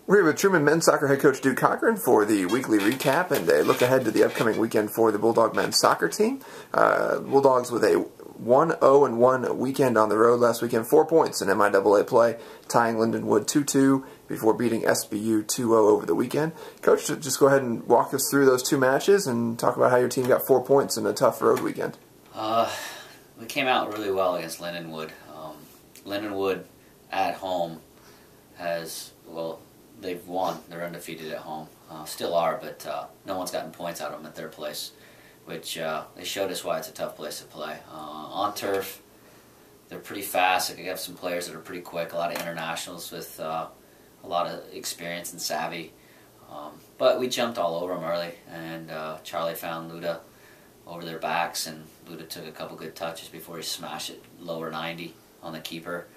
We're here with Truman men's soccer head coach Duke Cochran for the weekly recap and a look ahead to the upcoming weekend for the Bulldog men's soccer team. Bulldogs with a 1-0-1 weekend on the road last weekend, 4 points in MIAA play, tying Lindenwood 2-2 before beating SBU 2-0 over the weekend. Coach, just go ahead and walk us through those two matches and talk about how your team got 4 points in a tough road weekend. We came out really well against Lindenwood. Lindenwood at home they've won. They're undefeated at home. Still are, but no one's gotten points out of them at their place, which they showed us why it's a tough place to play. On turf, they're pretty fast. They have some players that are pretty quick, a lot of internationals with a lot of experience and savvy. But we jumped all over them early, and Charlie found Luda over their backs, and Luda took a couple good touches before he smashed it lower 90 on the keeper.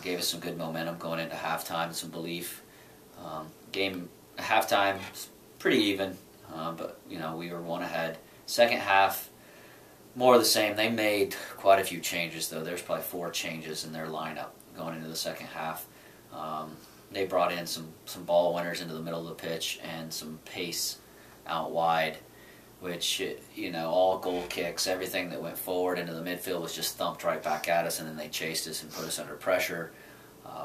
Gave us some good momentum going into halftime and some belief. Game halftime was pretty even, but we were one ahead. Second half, more of the same. They made quite a few changes, though. There's probably 4 changes in their lineup going into the second half. They brought in some ball winners into the middle of the pitch and some pace out wide, which, all goal kicks, everything that went forward into the midfield was just thumped right back at us, and then they chased us and put us under pressure.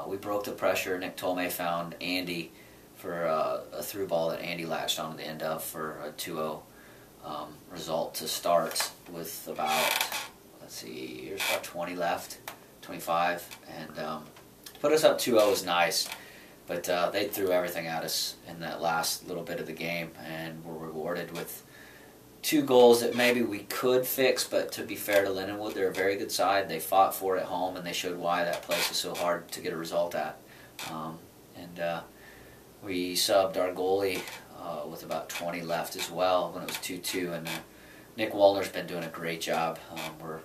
We broke the pressure. Nick Tolme found Andy for a through ball that Andy latched onto the end of for a 2-0 result to start with about, here's about 20 left, 25, and to put us up 2-0 was nice, but they threw everything at us in that last little bit of the game and were rewarded with 2 goals that maybe we could fix, but to be fair to Lindenwood, they're a very good side. They fought for it at home, and they showed why that place is so hard to get a result at. We subbed our goalie with about 20 left as well when it was 2-2, and Nick Wallner's been doing a great job. We're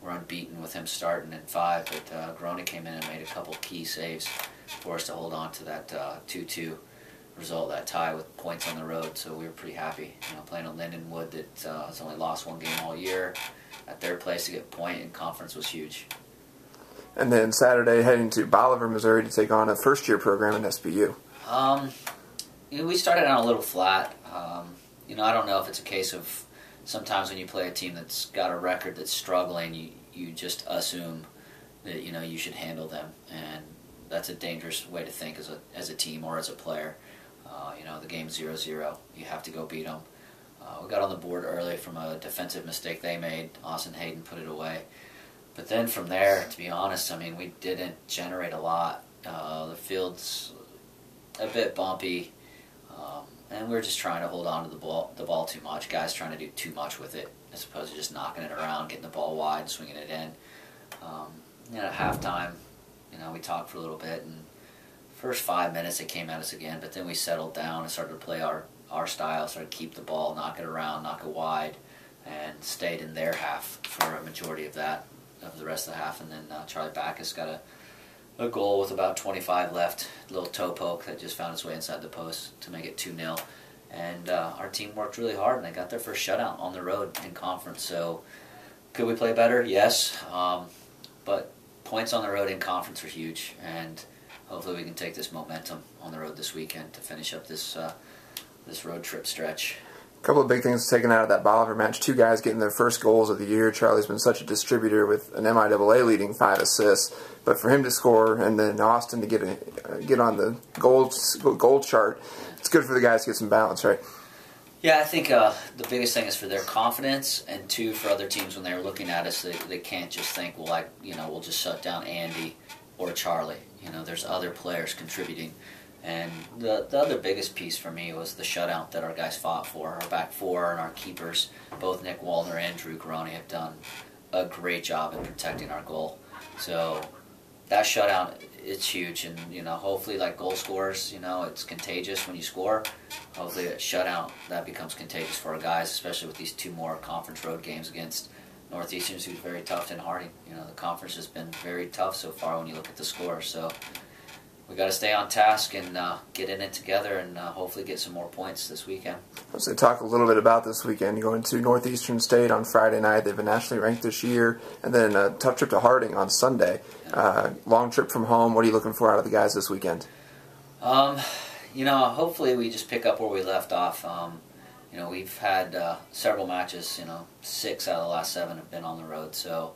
unbeaten with him starting in 5, but Grony came in and made a couple key saves for us to hold on to that 2-2 result, that tie with points on the road. So we were pretty happy. Playing at Lindenwood that has only lost 1 game all year at their place to get a point in conference was huge. And then Saturday, heading to Bolivar, Missouri to take on a first-year program in SBU. We started out a little flat. I don't know if it's a case of sometimes when you play a team that's got a record that's struggling, you just assume that you should handle them, and that's a dangerous way to think as a team or as a player. The game's 0-0. You have to go beat them. We got on the board early from a defensive mistake they made. Austin Hayden put it away. But then from there, to be honest, we didn't generate a lot. The field's a bit bumpy, and we're just trying to hold on to the ball too much. Guys trying to do too much with it as opposed to just knocking it around, getting the ball wide, and swinging it in. At halftime, we talked for a little bit, and first 5 minutes they came at us again, but then we settled down and started to play our style, started to keep the ball, knock it around, knock it wide, and stayed in their half for a majority of the rest of the half. And then Charlie Backus got a goal with about 25 left, a little toe poke that just found its way inside the post to make it 2-0. And our team worked really hard, and they got their first shutout on the road in conference. So could we play better? Yes. But points on the road in conference are huge, and hopefully we can take this momentum on the road this weekend to finish up this road trip stretch. A couple of big things taken out of that Bolivar match. 2 guys getting their first goals of the year. Charlie's been such a distributor with an MIAA leading 5 assists, but for him to score and then Austin to get on the goal chart, it's good for the guys to get some balance, right? Yeah, I think the biggest thing is for their confidence, and 2, for other teams when they're looking at us, they can't just think, well, we'll just shut down Andy or Charlie. There's other players contributing. And the other biggest piece for me was the shutout that our guys fought for. Our back 4 and our keepers, both Nick Wallner and Drew Grony, have done a great job in protecting our goal. So that shutout, it's huge. And, hopefully, like goal scorers, it's contagious when you score. Hopefully that shutout, that becomes contagious for our guys, especially with these 2 more conference road games against Northeastern, who's very tough, and Harding. The conference has been very tough so far when you look at the score. So we got to stay on task and get in it together and hopefully get some more points this weekend. Let's talk a little bit about this weekend. You're going to Northeastern State on Friday night. They've been nationally ranked this year. And then a tough trip to Harding on Sunday. Long trip from home. What are you looking for out of the guys this weekend? Hopefully we just pick up where we left off. We've had several matches. 6 out of the last 7 have been on the road, so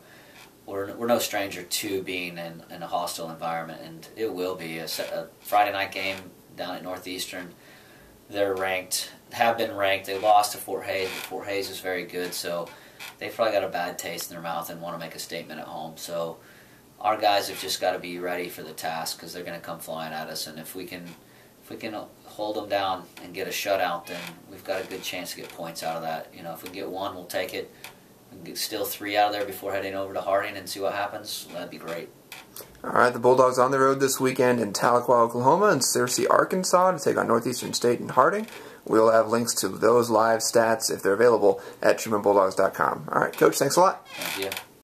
we're no stranger to being in a hostile environment, and it will be a Friday night game down at Northeastern. They're have been ranked. They lost to Fort Hays, but Fort Hays is very good, so they've probably got a bad taste in their mouth and want to make a statement at home. So our guys have just got to be ready for the task, because they're going to come flying at us, and if we can hold them down and get a shutout, then we've got a good chance to get points out of that. If we get 1, we'll take it. We can get still 3 out of there before heading over to Harding and see what happens. That'd be great. All right, the Bulldogs on the road this weekend in Tahlequah, Oklahoma, and Searcy, Arkansas to take on Northeastern State and Harding. We'll have links to those live stats, if they're available, at TrumanBulldogs.com. All right, Coach, thanks a lot. Thank you.